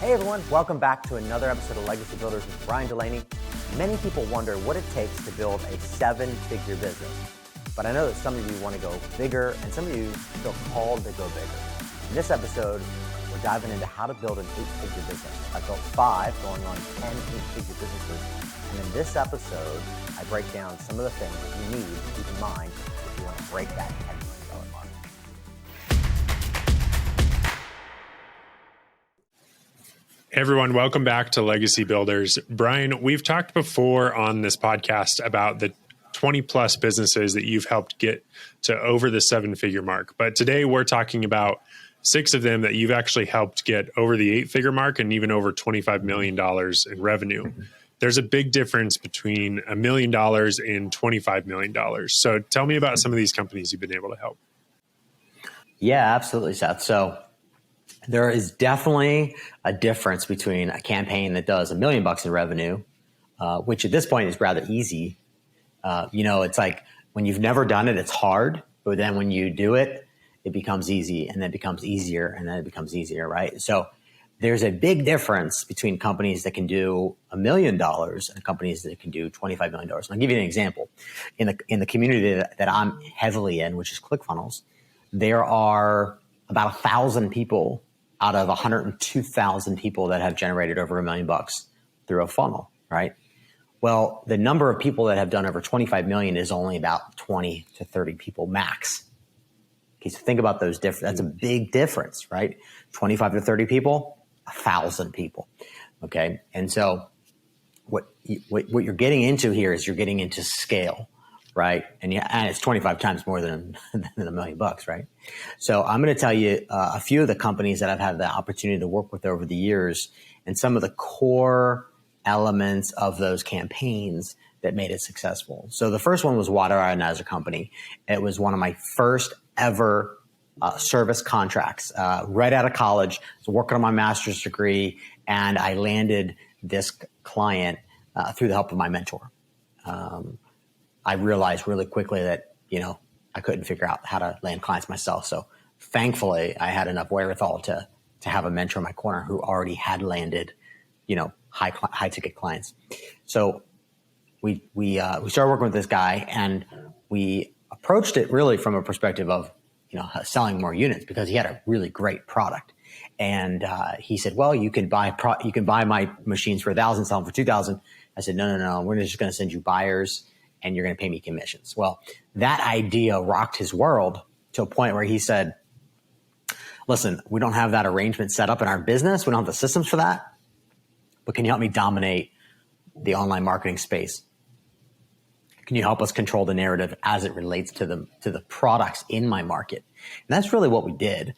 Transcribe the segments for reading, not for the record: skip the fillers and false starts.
Hey everyone, welcome back to another episode of Legacy Builders with Bryan Dulaney. Many people wonder what it takes to build a seven-figure business. But I know that some of you want to go bigger and some of you feel called to go bigger. In this episode, we're diving into how to build an eight-figure business. I've built 5 going on 10 eight-figure businesses. And in this episode, I break down some of the things that you need to keep in mind if you want to break that $10 million mark. Hey everyone, welcome back to Legacy Builders. Bryan, we've talked before on this podcast about the 20 plus businesses that you've helped get to over the 7-figure mark. But today we're talking about 6 of them that you've actually helped get over the 8-figure mark and even over $25 million in revenue. There's a big difference between $1 million and $25 million. So tell me about some of these companies you've been able to help. Yeah, absolutely, Seth. So there is definitely a difference between a campaign that does $1 million in revenue, which at this point is rather easy. It's like when you've never done it, it's hard. But then when you do it, it becomes easy, and then it becomes easier, and then it becomes easier, right? So there's a big difference between companies that can do $1 million and companies that can do $25 million. And I'll give you an example. In the community that I'm heavily in, which is ClickFunnels, there are about 1,000 people out of 102,000 people that have generated over $1 million through a funnel, right? Well, the number of people that have done over 25 million is only about 20 to 30 people max. Okay, so think about those different. That's a big difference, right? 25 to 30 people, 1,000 people. Okay, and so what you're getting into here is you're getting into scale, right? And it's 25 times more than $1 million, right? So I'm going to tell you a few of the companies that I've had the opportunity to work with over the years and some of the core elements of those campaigns that made it successful. So the first one was Water Ionizer Company. It was one of my first ever service contracts. Right out of college, I was working on my master's degree, and I landed this client through the help of my mentor. I realized really quickly that, I couldn't figure out how to land clients myself. So thankfully I had enough wherewithal to have a mentor in my corner who already had landed, high ticket clients. So we started working with this guy, and we approached it really from a perspective of, selling more units because he had a really great product. And he said, well, you can buy my machines for $1,000, sell them for $2,000. I said, no. We're just going to send you buyers, and you're going to pay me commissions. Well, that idea rocked his world to a point where he said, listen, we don't have that arrangement set up in our business. We don't have the systems for that. But can you help me dominate the online marketing space? Can you help us control the narrative as it relates to the products in my market? And that's really what we did.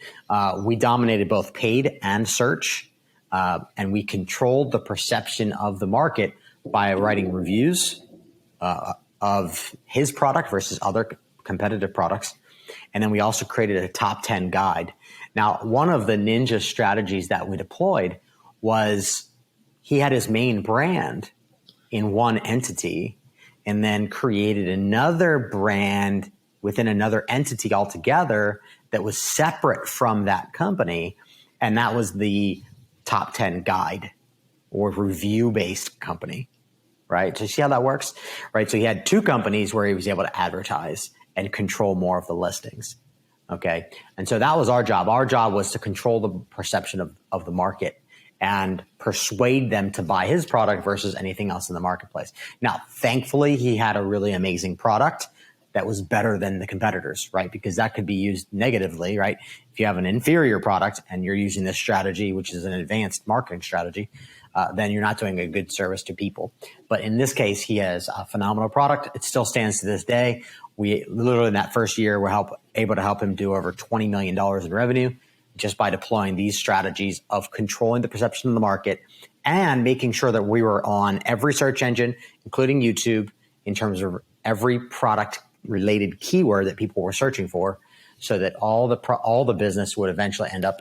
We dominated both paid and search, and we controlled the perception of the market by writing reviews of his product versus other competitive products. And then we also created a top 10 guide. Now, one of the ninja strategies that we deployed was he had his main brand in one entity and then created another brand within another entity altogether that was separate from that company. And that was the top 10 guide or review-based company. Right. So see how that works? Right. So he had 2 companies where he was able to advertise and control more of the listings. Okay. And so that was our job. Our job was to control the perception of the market and persuade them to buy his product versus anything else in the marketplace. Now, thankfully, he had a really amazing product that was better than the competitors, right? Because that could be used negatively, right? If you have an inferior product and you're using this strategy, which is an advanced marketing strategy, then you're not doing a good service to people. But in this case, he has a phenomenal product. It still stands to this day. We literally in that first year, we're able to help him do over $20 million in revenue just by deploying these strategies of controlling the perception of the market and making sure that we were on every search engine, including YouTube, in terms of every product related keyword that people were searching for, so that all the business would eventually end up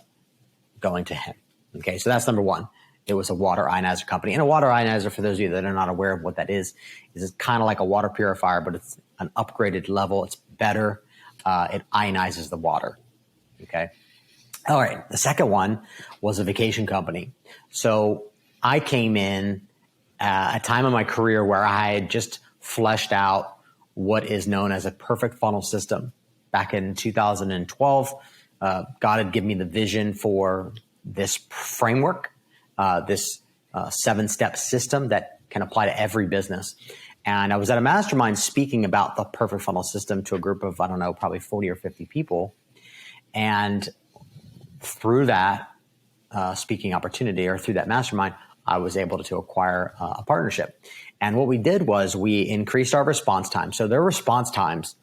going to him. Okay, so that's number one. It was a water ionizer company. And a water ionizer, for those of you that are not aware of what that is kind of like a water purifier, but it's an upgraded level. It's better. It ionizes the water. Okay. All right. The second one was a vacation company. So I came in at a time in my career where I had just fleshed out what is known as a perfect funnel system. Back in 2012, God had given me the vision for this framework, this 7-step system that can apply to every business. And I was at a mastermind speaking about the perfect funnel system to a group of, I don't know, probably 40 or 50 people. And through that speaking opportunity, or through that mastermind, I was able to acquire a partnership. And what we did was we increased our response time. So their response times,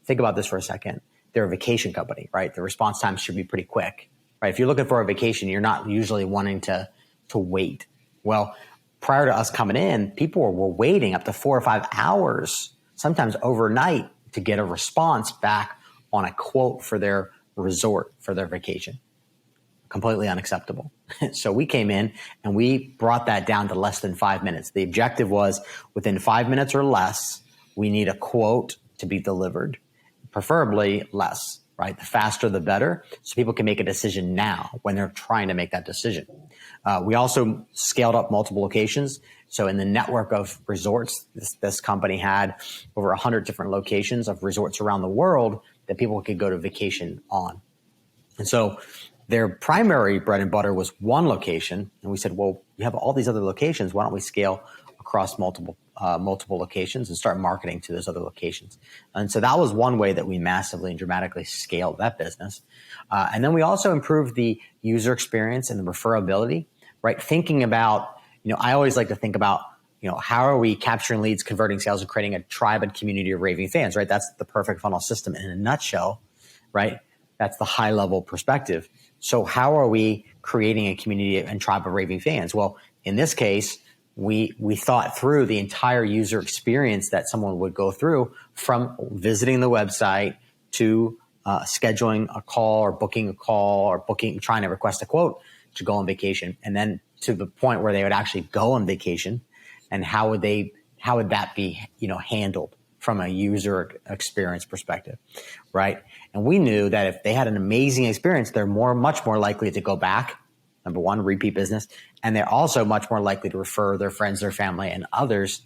think about this for a second. They're a vacation company, right? The response times should be pretty quick, right? If you're looking for a vacation, you're not usually wanting to wait. Well, prior to us coming in, people were waiting up to 4 or 5 hours, sometimes overnight, to get a response back on a quote for their resort, for their vacation. Completely unacceptable. So we came in and we brought that down to less than 5 minutes. The objective was within 5 minutes or less, we need a quote to be delivered, preferably less, right? The faster, the better. So people can make a decision now when they're trying to make that decision. We also scaled up multiple locations. So in the network of resorts, this company had over 100 different locations of resorts around the world that people could go to vacation on. And so their primary bread and butter was one location. And we said, well, you have all these other locations. Why don't we scale across multiple locations and start marketing to those other locations? And so that was one way that we massively and dramatically scaled that business. And then we also improved the user experience and the referability, right? Thinking about, I always like to think about, how are we capturing leads, converting sales, and creating a tribe and community of raving fans, right? That's the perfect funnel system in a nutshell, right? That's the high level perspective. So how are we creating a community and tribe of raving fans? Well, in this case, we thought through the entire user experience that someone would go through, from visiting the website to scheduling a call or booking a call or trying to request a quote to go on vacation, and then to the point where they would actually go on vacation, and how would that be handled from a user experience perspective, right? And we knew that if they had an amazing experience, they're much more likely to go back. Number one, repeat business. And they're also much more likely to refer their friends, their family, and others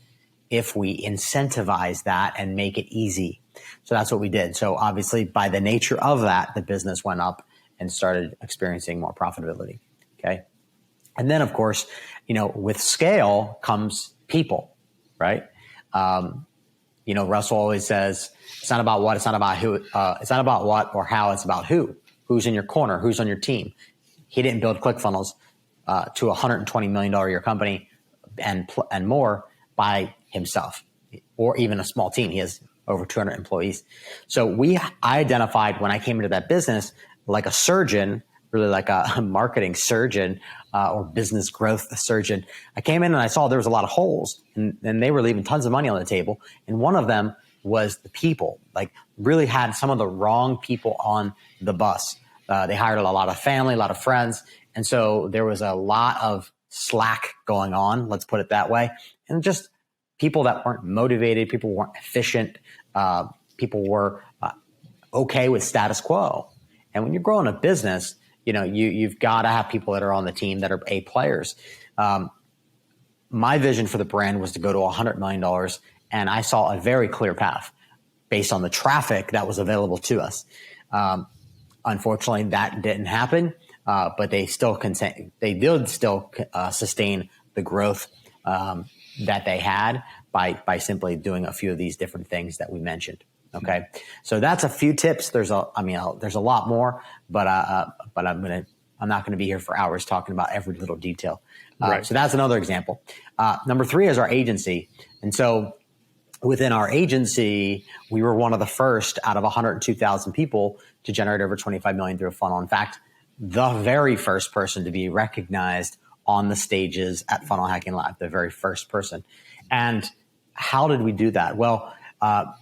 if we incentivize that and make it easy. So that's what we did. So obviously, by the nature of that, the business went up and started experiencing more profitability. Okay. And then, of course, with scale comes people, right? Russell always says, it's not about what, it's not about who, it's not about what or how, it's about who's in your corner, who's on your team. He didn't build ClickFunnels to a $120 million a year company and more by himself, or even a small team. He has over 200 employees. So I identified when I came into that business like a surgeon, really like a marketing surgeon or business growth surgeon. I came in and I saw there was a lot of holes, and they were leaving tons of money on the table. And one of them was the people, like really had some of the wrong people on the bus. They hired a lot of family, a lot of friends. And so there was a lot of slack going on, let's put it that way. And just people that weren't motivated, people weren't efficient, people were okay with status quo. And when you're growing a business, you've got to have people that are on the team that are A players. My vision for the brand was to go to $100 million. And I saw a very clear path based on the traffic that was available to us. Unfortunately, that didn't happen, but they did still sustain the growth that they had by simply doing a few of these different things that we mentioned. Okay, so that's a few tips. There's a lot more, but I'm not gonna be here for hours talking about every little detail. Right. So that's another example. Number 3 is our agency, and so within our agency, we were one of the first out of 102,000 people to generate over 25 million through a funnel. In fact, the very first person to be recognized on the stages at Funnel Hacking Live, the very first person. And how did we do that? Well,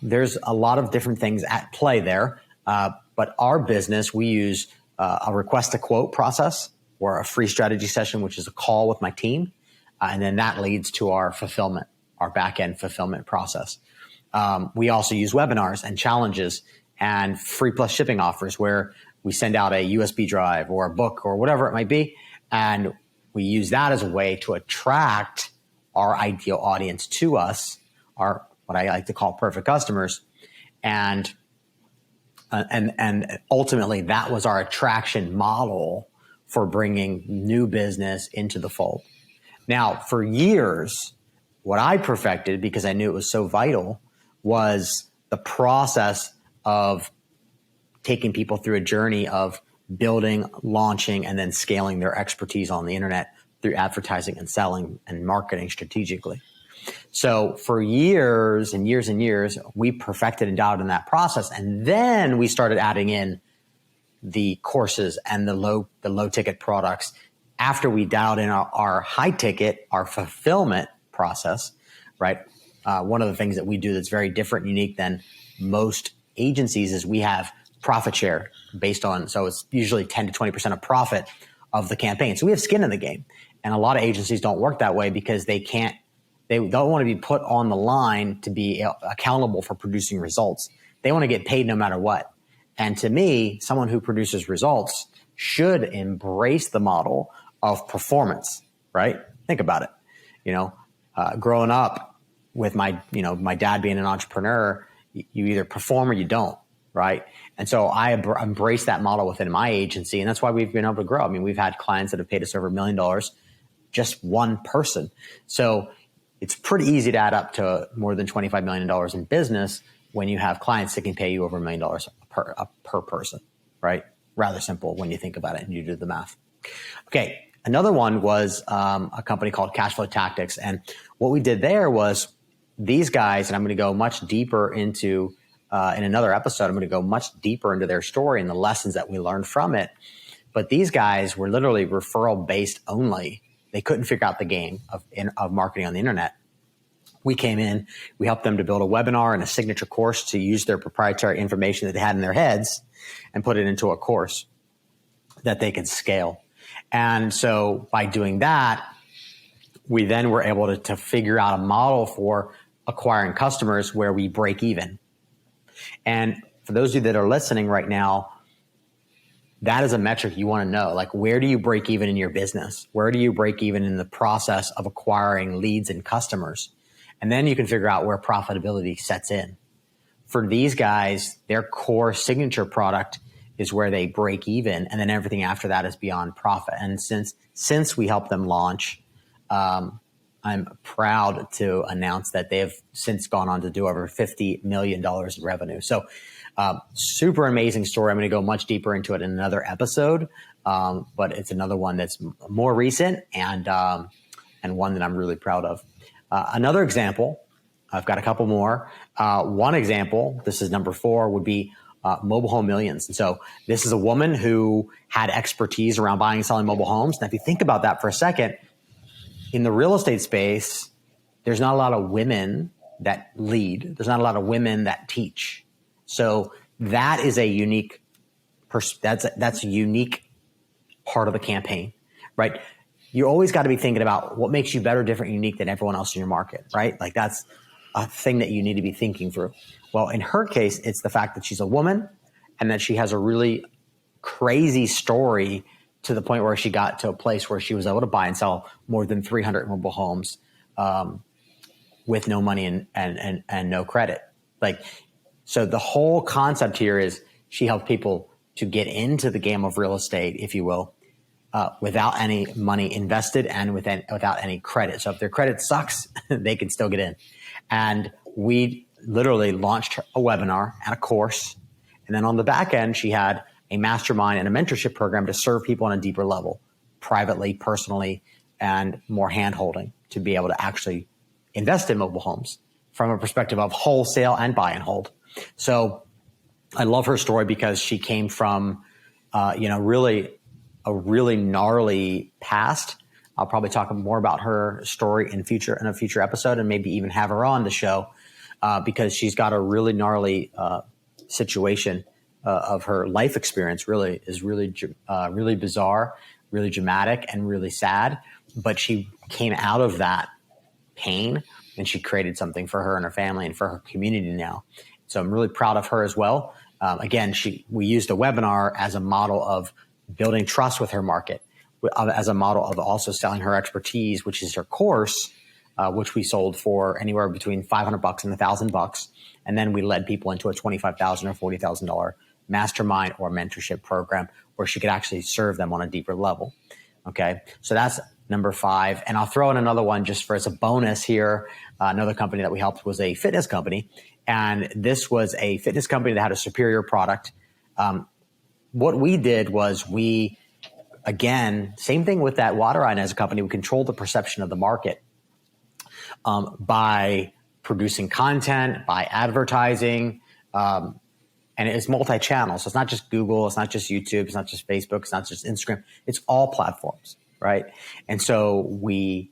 there's a lot of different things at play there. But our business, we use a request to quote process or a free strategy session, which is a call with my team. And then that leads to our fulfillment, our back-end fulfillment process. We also use webinars and challenges and free plus shipping offers where we send out a USB drive or a book or whatever it might be. And we use that as a way to attract our ideal audience to us, our, what I like to call perfect customers. And ultimately that was our attraction model for bringing new business into the fold. Now, for years, what I perfected, because I knew it was so vital, was the process of taking people through a journey of building, launching, and then scaling their expertise on the internet through advertising and selling and marketing strategically. So for years and years and years, we perfected and dialed in that process. And then we started adding in the courses and the low ticket products after we dialed in our high ticket, our fulfillment process, right? One of the things that we do that's very different and unique than most agencies is we have profit share based on, so it's usually 10 to 20% of profit of the campaign. So we have skin in the game. And a lot of agencies don't work that way because they don't want to be put on the line to be accountable for producing results. They want to get paid no matter what. And to me, someone who produces results should embrace the model of performance, right? Think about it. Growing up with my dad being an entrepreneur, you either perform or you don't, right? And so I embrace that model within my agency. And that's why we've been able to grow. I mean, we've had clients that have paid us over $1 million, just one person. So it's pretty easy to add up to more than $25 million in business when you have clients that can pay you over $1 million per person, right? Rather simple when you think about it and you do the math. Okay. Another one was a company called Cashflow Tactics. And what we did there was these guys, and I'm going to go much deeper into, in another episode, I'm going to go much deeper into their story and the lessons that we learned from it. But these guys were literally referral based only. They couldn't figure out the game of marketing on the internet. We came in, we helped them to build a webinar and a signature course to use their proprietary information that they had in their heads and put it into a course that they could scale. And so by doing that, we then were able to figure out a model for acquiring customers where we break even. And for those of you that are listening right now, that is a metric you want to know. Like, where do you break even in your business? Where do you break even in the process of acquiring leads and customers? And then you can figure out where profitability sets in. For these guys, their core signature product is where they break even. And then everything after that is beyond profit. And since we helped them launch, I'm proud to announce that they have since gone on to do over $50 million in revenue. So super amazing story. I'm going to go much deeper into it in another episode, but it's another one that's more recent and one that I'm really proud of. Another example, I've got a couple more. One example, this is number 4, would be Mobile Home Millions. And so this is a woman who had expertise around buying and selling mobile homes. And if you think about that for a second, in the real estate space, there's not a lot of women that lead. There's not a lot of women that teach. So that is a unique, that's a unique part of the campaign, right? You always got to be thinking about what makes you better, different, unique than everyone else in your market, right? Like that's a thing that you need to be thinking through. Well, in her case, it's the fact that she's a woman and that she has a really crazy story to the point where she got to a place where she was able to buy and sell more than 300 mobile homes with no money and no credit. Like, so the whole concept here is she helped people to get into the game of real estate, if you will, without any money invested and without any credit. So if their credit sucks, they can still get in. And we literally launched a webinar and a course. And then on the back end, she had a mastermind and a mentorship program to serve people on a deeper level, privately, personally, and more hand-holding to be able to actually invest in mobile homes from a perspective of wholesale and buy and hold. So I love her story because she came from, really a really gnarly past. I'll probably talk more about her story in a future episode, and maybe even have her on the show because she's got a really gnarly situation of her life experience. Really is really bizarre, really dramatic, and really sad. But she came out of that pain and she created something for her and her family and for her community now. So I'm really proud of her as well. Again, we used a webinar as a model of building trust with her market, as a model of also selling her expertise, which is her course, which we sold for anywhere between $500 and $1,000. And then we led people into a $25,000 or $40,000 mastermind or mentorship program where she could actually serve them on a deeper level. Okay. So that's number 5. And I'll throw in another one just for as a bonus here. Another company that we helped was a fitness company. And this was a fitness company that had a superior product. What we did was again, same thing with that water line as a company, we controlled the perception of the market by producing content, by advertising, and it's multi-channel. So it's not just Google, it's not just YouTube, it's not just Facebook, it's not just Instagram. It's all platforms, right? And so we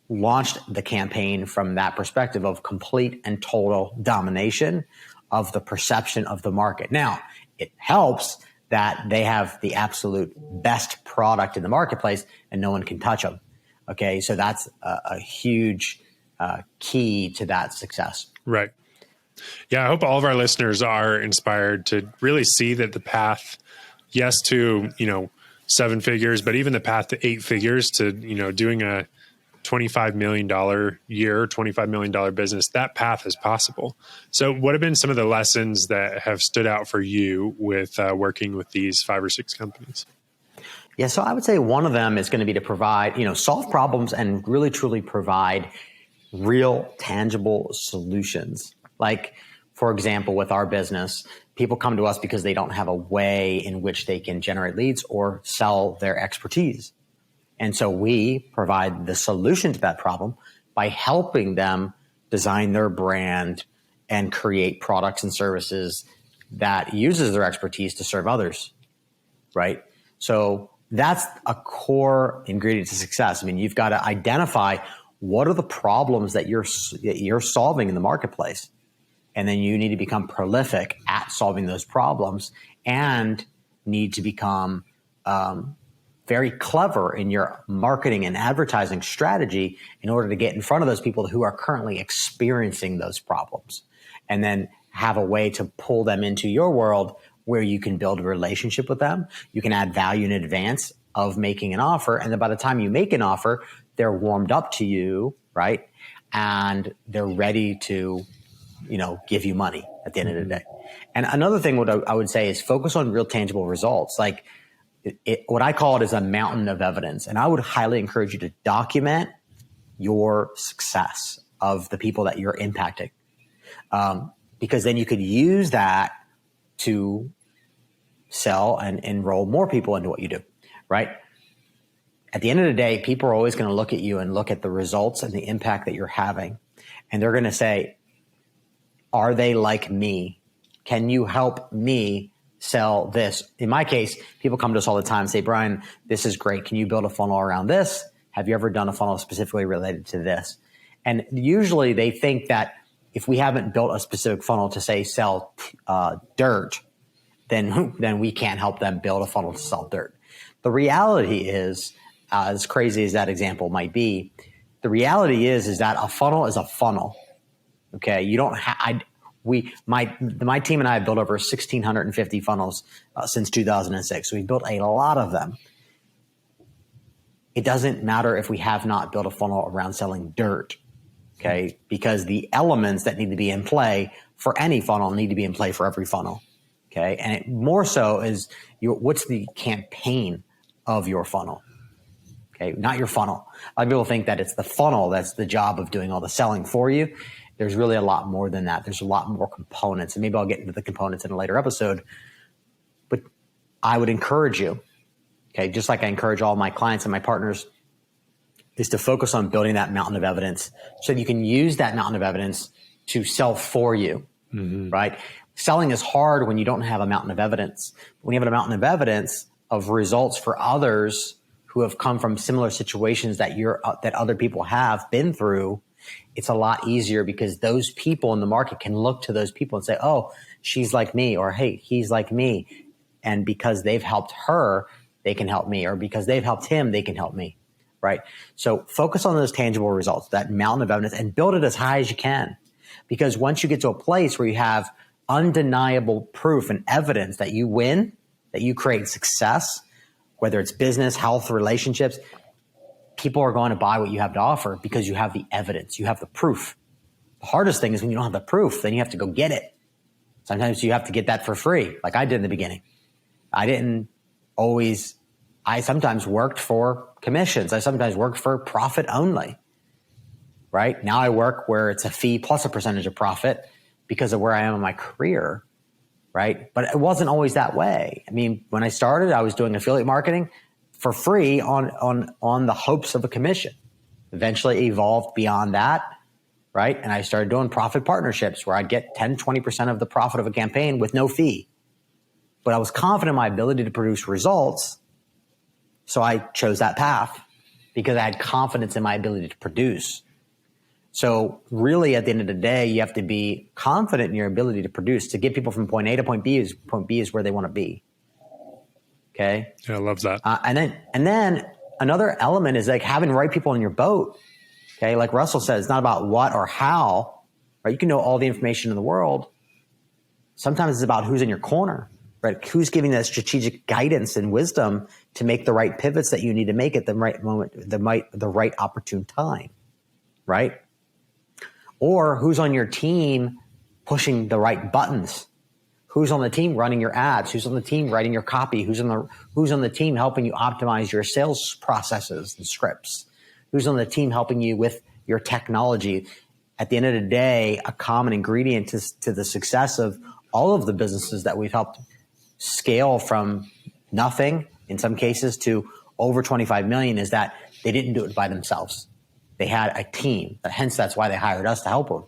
launched the campaign from that perspective of complete and total domination of the perception of the market. Now, it helps that they have the absolute best product in the marketplace and no one can touch them. Okay, so that's a huge key to that success. Right. Yeah, I hope all of our listeners are inspired to really see that the path, yes, to, 7 figures, but even the path to 8 figures, to, doing a $25 million year, $25 million business, that path is possible. So what have been some of the lessons that have stood out for you with working with these 5 or 6 companies? Yeah, so I would say one of them is going to be to provide, solve problems and really truly provide real tangible solutions. Like, for example, with our business, people come to us because they don't have a way in which they can generate leads or sell their expertise. And so we provide the solution to that problem by helping them design their brand and create products and services that uses their expertise to serve others, right? So that's a core ingredient to success. I mean, you've got to identify what are the problems that you're solving in the marketplace. And then you need to become prolific at solving those problems and need to become very clever in your marketing and advertising strategy in order to get in front of those people who are currently experiencing those problems. And then have a way to pull them into your world where you can build a relationship with them. You can add value in advance of making an offer. And then by the time you make an offer, they're warmed up to you, right? And they're ready to, give you money at the end of the day. And another thing what I would say is focus on real tangible results. Like what I call it is a mountain of evidence. And I would highly encourage you to document your success of the people that you're impacting. Because then you could use that to sell and enroll more people into what you do, right? At the end of the day, people are always going to look at you and look at the results and the impact that you're having. And they're going to say, are they like me? Can you help me sell this? In my case, people come to us all the time and say, Bryan, this is great. Can you build a funnel around this? Have you ever done a funnel specifically related to this? And usually they think that if we haven't built a specific funnel to say sell dirt, then we can't help them build a funnel to sell dirt. The reality is, as crazy as that example might be, the reality is that a funnel is a funnel. Okay, you don't. My team and I have built over 1,650 funnels since 2006. So we've built a lot of them. It doesn't matter if we have not built a funnel around selling dirt. Okay, because the elements that need to be in play for any funnel need to be in play for every funnel. Okay, and it more so is what's the campaign of your funnel. Okay, not your funnel. A lot of people think that it's the funnel that's the job of doing all the selling for you. There's really a lot more than that. There's a lot more components, and maybe I'll get into the components in a later episode. But I would encourage you, okay, just like I encourage all my clients and my partners, is to focus on building that mountain of evidence so you can use that mountain of evidence to sell for you, right? Selling is hard when you don't have a mountain of evidence. When you have a mountain of evidence of results for others who have come from similar situations that other people have been through, it's a lot easier because those people in the market can look to those people and say, oh, she's like me, or hey, he's like me. And because they've helped her, they can help me, or because they've helped him, they can help me, right? So focus on those tangible results, that mountain of evidence, and build it as high as you can. Because once you get to a place where you have undeniable proof and evidence that you win, that you create success, whether it's business, health, relationships, people are going to buy what you have to offer because you have the evidence, you have the proof. The hardest thing is when you don't have the proof, then you have to go get it. Sometimes you have to get that for free, like I did in the beginning. I sometimes worked for commissions. I sometimes worked for profit only, right? Now I work where it's a fee plus a percentage of profit because of where I am in my career, right? But it wasn't always that way. I mean, when I started, I was doing affiliate marketing for free on the hopes of a commission. Eventually evolved beyond that, right? And I started doing profit partnerships where I'd get 10, 20% of the profit of a campaign with no fee. But I was confident in my ability to produce results, so I chose that path because I had confidence in my ability to produce. So really, at the end of the day, you have to be confident in your ability to produce. To get people from point A to point B is where they want to be. Okay. Yeah, I love that. And then another element is like having the right people in your boat. Okay. Like Russell said, it's not about what or how, right? You can know all the information in the world. Sometimes it's about who's in your corner, right? Who's giving that strategic guidance and wisdom to make the right pivots that you need to make at the right moment, the right opportune time, right? Or who's on your team pushing the right buttons? Who's on the team running your ads? Who's on the team writing your copy? Who's on the team helping you optimize your sales processes and scripts? Who's on the team helping you with your technology? At the end of the day, a common ingredient to the success of all of the businesses that we've helped scale from nothing, in some cases, to over 25 million is that they didn't do it by themselves. They had a team. Hence, that's why they hired us to help them.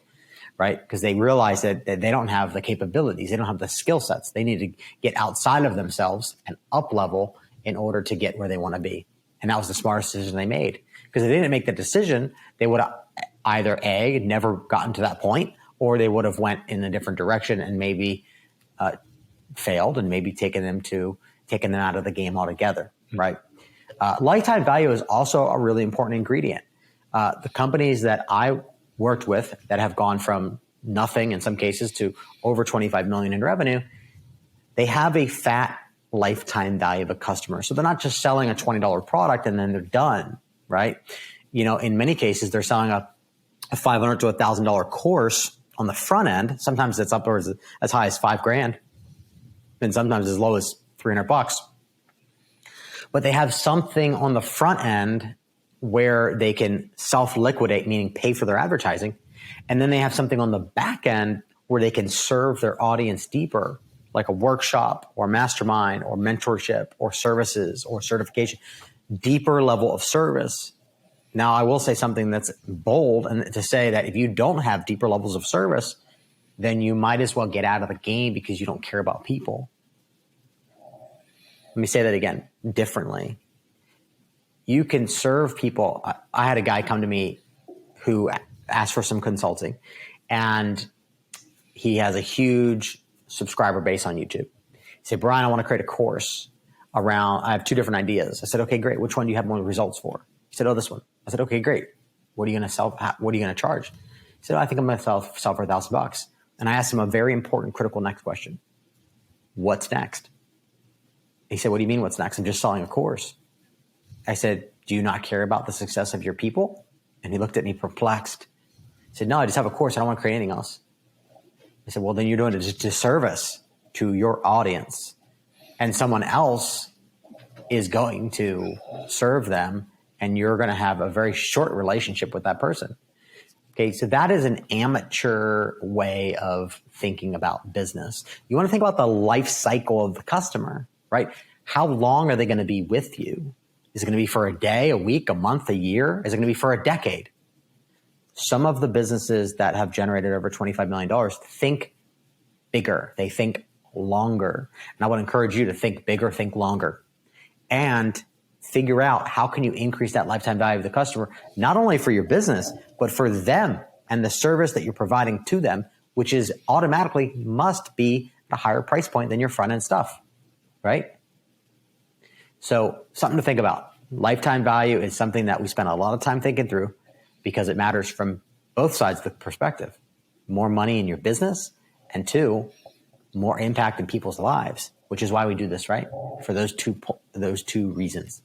Right? Because they realize that they don't have the capabilities. They don't have the skill sets. They need to get outside of themselves and up level in order to get where they want to be. And that was the smartest decision they made. Because if they didn't make the decision, they would have either A, never gotten to that point, or they would have went in a different direction and maybe failed and maybe taken them out of the game altogether. Right? Lifetime value is also a really important ingredient. The companies that I worked with that have gone from nothing in some cases to over 25 million in revenue, they have a fat lifetime value of a customer. So they're not just selling a $20 product and then they're done, right? You know, in many cases, they're selling a $500 to $1,000 course on the front end. Sometimes it's upwards as high as $5,000 and sometimes as low as $300. But they have something on the front end where they can self-liquidate, meaning pay for their advertising. And then they have something on the back end where they can serve their audience deeper, like a workshop or mastermind or mentorship or services or certification, deeper level of service. Now, I will say something that's bold, and to say that if you don't have deeper levels of service, then you might as well get out of the game because you don't care about people. Let me say that again differently. You can serve people. I had a guy come to me who asked for some consulting, and he has a huge subscriber base on YouTube. He said, Bryan, I want to create a course around, I have two different ideas. I said, okay, great. Which one do you have more results for? He said, oh, this one. I said, okay, great. What are you going to sell? What are you going to charge? He said, I think I'm going to sell for $1,000. And I asked him a very important, critical next question. What's next? He said, what do you mean what's next? I'm just selling a course. I said, do you not care about the success of your people? And he looked at me perplexed. He said, no, I just have a course. I don't want to create anything else. I said, well, then you're doing a disservice to your audience. And someone else is going to serve them, and you're going to have a very short relationship with that person. Okay, so that is an amateur way of thinking about business. You want to think about the life cycle of the customer, right? How long are they going to be with you? Is it going to be for a day, a week, a month, a year? Is it going to be for a decade? Some of the businesses that have generated over $25 million think bigger. They think longer. And I would encourage you to think bigger, think longer, and figure out how can you increase that lifetime value of the customer, not only for your business, but for them and the service that you're providing to them, which is automatically must be at a higher price point than your front end stuff, right? So something to think about. Lifetime value is something that we spend a lot of time thinking through because it matters from both sides of the perspective. More money in your business, and two, more impact in people's lives, which is why we do this, right? For those two reasons.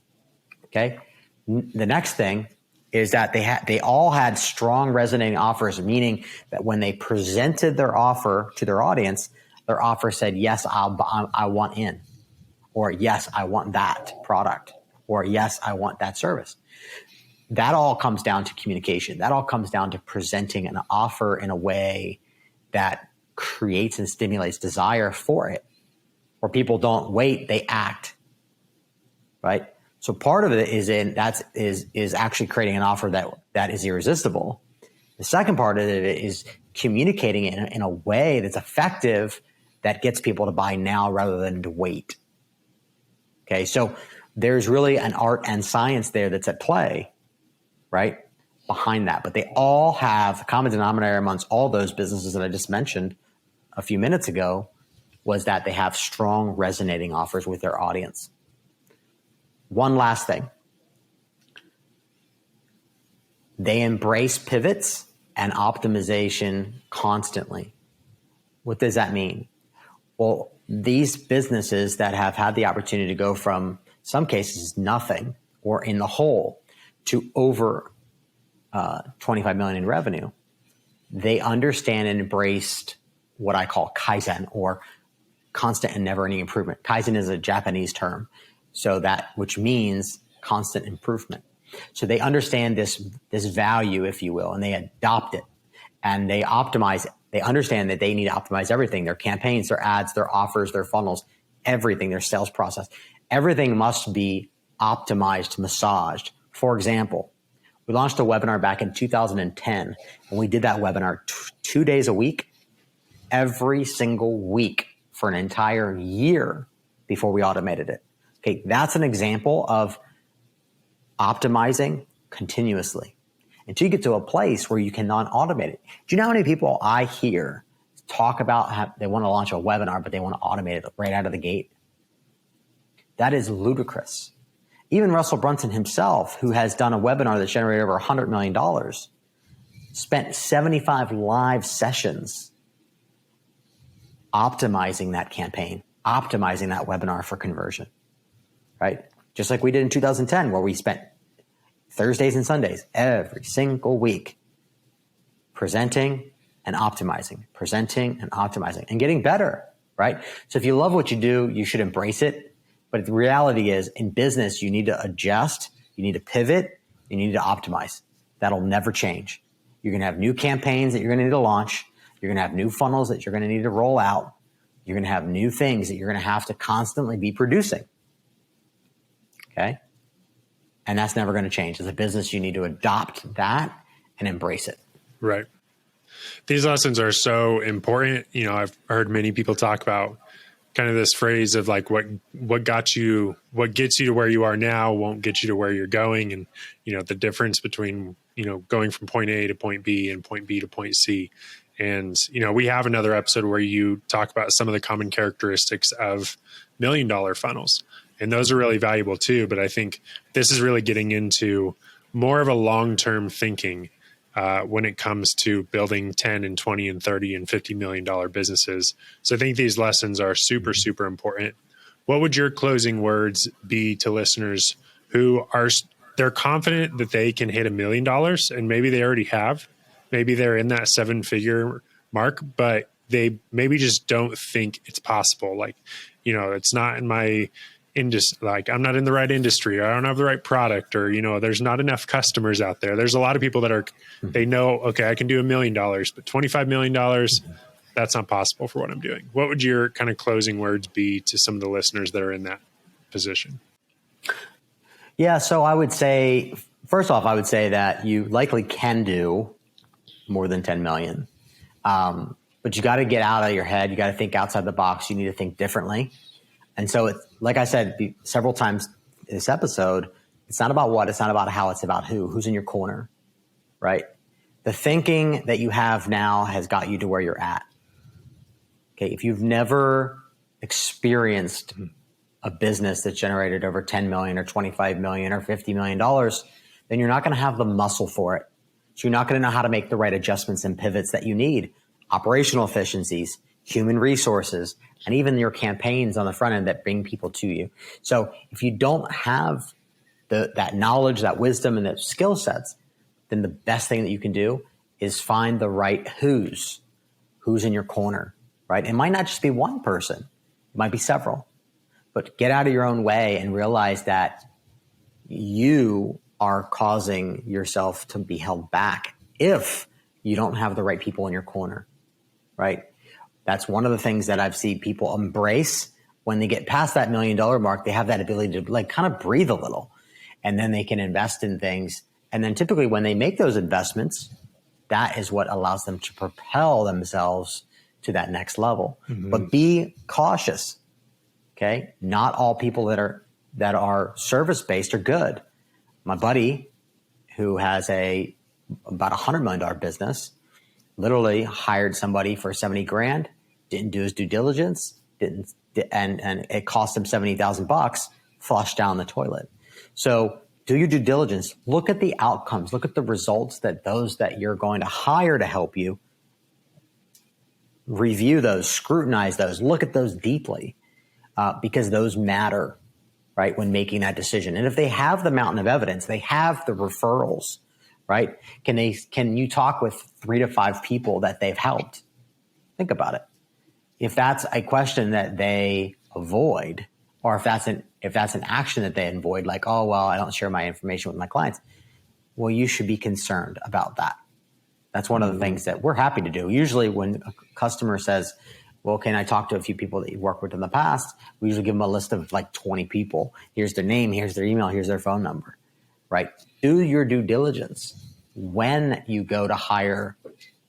Okay. The next thing is that they all had strong resonating offers, meaning that when they presented their offer to their audience, their offer said, yes, I want in, or yes, I want that product, or yes, I want that service. That all comes down to communication. That all comes down to presenting an offer in a way that creates and stimulates desire for it, where people don't wait, they act, right? So part of it is actually creating an offer that is irresistible. The second part of it is communicating it in a way that's effective, that gets people to buy now rather than to wait. Okay, so there's really an art and science there that's at play, right, behind that. But they all have a common denominator amongst all those businesses that I just mentioned a few minutes ago, was that they have strong resonating offers with their audience. One last thing. They embrace pivots and optimization constantly. What does that mean? Well, these businesses that have had the opportunity to go from some cases nothing or in the hole to over 25 million in revenue, they understand and embraced what I call Kaizen, or constant and never-ending improvement. Kaizen is a Japanese term, which means constant improvement. So they understand this value, if you will, and they adopt it and they optimize it. They understand that they need to optimize everything: their campaigns, their ads, their offers, their funnels, everything, their sales process. Everything must be optimized, massaged. For example, we launched a webinar back in 2010, and we did that webinar 2 days a week, every single week for an entire year before we automated it. Okay, that's an example of optimizing continuously until you get to a place where you cannot automate it. Do you know how many people I hear talk about how they want to launch a webinar, but they want to automate it right out of the gate? That is ludicrous. Even Russell Brunson himself, who has done a webinar that's generated over $100 million, spent 75 live sessions optimizing that campaign, optimizing that webinar for conversion, right? Just like we did in 2010, where we spent Thursdays and Sundays every single week presenting and optimizing, and getting better, right? So if you love what you do, you should embrace it. But the reality is, in business, you need to adjust, you need to pivot, you need to optimize. That'll never change. You're going to have new campaigns that you're going to need to launch. You're going to have new funnels that you're going to need to roll out. You're going to have new things that you're going to have to constantly be producing. Okay? And that's never going to change. As a business, you need to adopt that and embrace it. Right. These lessons are so important. You know, I've heard many people talk about kind of this phrase of like, what gets you to where you are now won't get you to where you're going. And, you know, the difference between, you know, going from point A to point B and point B to point C. And, you know, we have another episode where you talk about some of the common characteristics of $1 million funnels. And those are really valuable too. But I think this is really getting into more of a long-term thinking when it comes to building 10 and 20 and 30 and $50 million businesses. So I think these lessons are super, super important. What would your closing words be to listeners who they're confident that they can hit $1 million, and maybe they already have, maybe they're in that 7-figure mark, but they maybe just don't think it's possible. Like, you know, it's not in my industry, like I'm not in the right industry, or I don't have the right product, or, you know, there's not enough customers out there. There's a lot of people that they know, okay, I can do $1 million, but $25 million, that's not possible for what I'm doing. What would your kind of closing words be to some of the listeners that are in that position? Yeah. So I would say, first off, I would say that you likely can do more than 10 million. But you got to get out of your head. You got to think outside the box. You need to think differently. And so, like I said several times in this episode, it's not about what, it's not about how, it's about who's in your corner, right? The thinking that you have now has got you to where you're at. Okay. If you've never experienced a business that generated over 10 million or 25 million or $50 million, then you're not going to have the muscle for it. So you're not going to know how to make the right adjustments and pivots that you need. Operational efficiencies, human resources, and even your campaigns on the front end that bring people to you. So if you don't have that knowledge, that wisdom, and those skill sets, then the best thing that you can do is find the right who's in your corner, right? It might not just be one person. It might be several. But get out of your own way and realize that you are causing yourself to be held back if you don't have the right people in your corner, right? That's one of the things that I've seen people embrace when they get past that $1 million mark. They have that ability to kind of breathe a little, and then they can invest in things. And then typically when they make those investments, that is what allows them to propel themselves to that next level. Mm-hmm. But be cautious. Okay. Not all people that are service-based are good. My buddy, who has about $100 million business, literally hired somebody for 70 grand, didn't do his due diligence, and it cost him $70,000, flushed down the toilet. So do your due diligence. Look at the outcomes. Look at the results that those that you're going to hire to help you, review those, scrutinize those, look at those deeply, because those matter, right, when making that decision. And if they have the mountain of evidence, they have the referrals, right? Can you talk with 3 to 5 people that they've helped? Think about it. If that's a question that they avoid, or if that's an action that they avoid, like, oh, well, I don't share my information with my clients, well, you should be concerned about that. That's one of the things that we're happy to do. Usually when a customer says, well, can I talk to a few people that you've worked with in the past? We usually give them a list of like 20 people. Here's their name, here's their email, here's their phone number, right? Do your due diligence when you go to hire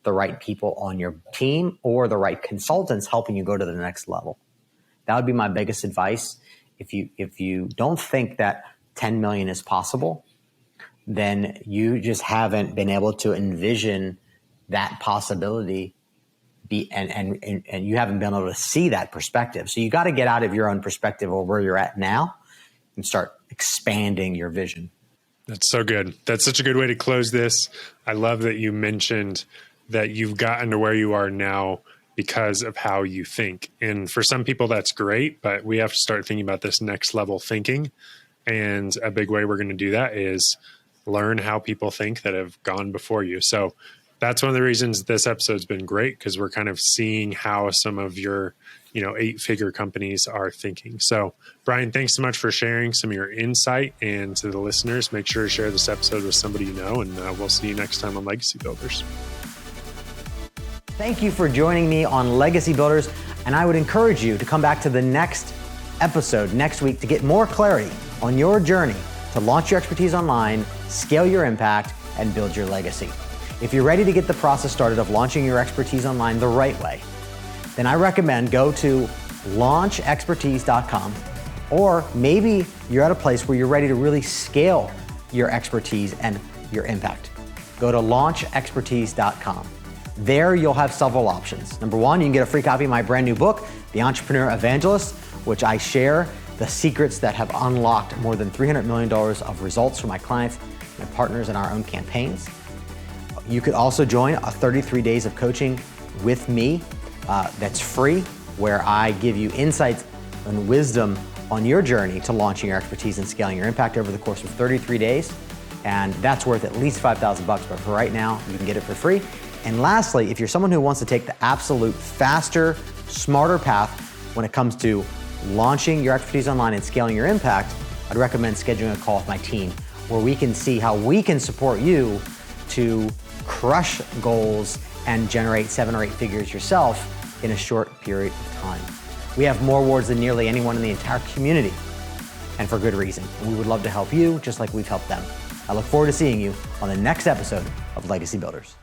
the right people on your team or the right consultants helping you go to the next level. That would be my biggest advice. If you don't think that 10 million is possible, then you just haven't been able to envision that possibility and you haven't been able to see that perspective. So you got to get out of your own perspective of where you're at now and start expanding your vision. That's so good. That's such a good way to close this. I love that you mentioned that you've gotten to where you are now because of how you think. And for some people, that's great, but we have to start thinking about this next level thinking. And a big way we're going to do that is learn how people think that have gone before you. So that's one of the reasons this episode's been great, because we're kind of seeing how some of your, 8-figure companies are thinking. So Bryan, thanks so much for sharing some of your insight. And to the listeners, make sure to share this episode with somebody you know, and we'll see you next time on Legacy Builders. Thank you for joining me on Legacy Builders. And I would encourage you to come back to the next episode next week to get more clarity on your journey to launch your expertise online, scale your impact, and build your legacy. If you're ready to get the process started of launching your expertise online the right way, then I recommend go to launchexpertise.com, or maybe you're at a place where you're ready to really scale your expertise and your impact. Go to launchexpertise.com. There you'll have several options. Number one, you can get a free copy of my brand new book, The Entrepreneur Evangelist, which I share the secrets that have unlocked more than $300 million of results for my clients and partners in our own campaigns. You could also join a 33 days of coaching with me that's free, where I give you insights and wisdom on your journey to launching your expertise and scaling your impact over the course of 33 days. And that's worth at least $5,000, but for right now, you can get it for free. And lastly, if you're someone who wants to take the absolute faster, smarter path when it comes to launching your expertise online and scaling your impact, I'd recommend scheduling a call with my team where we can see how we can support you to crush goals and generate 7 or 8 figures yourself in a short period of time. We have more awards than nearly anyone in the entire community, and for good reason. And we would love to help you just like we've helped them. I look forward to seeing you on the next episode of Legacy Builders.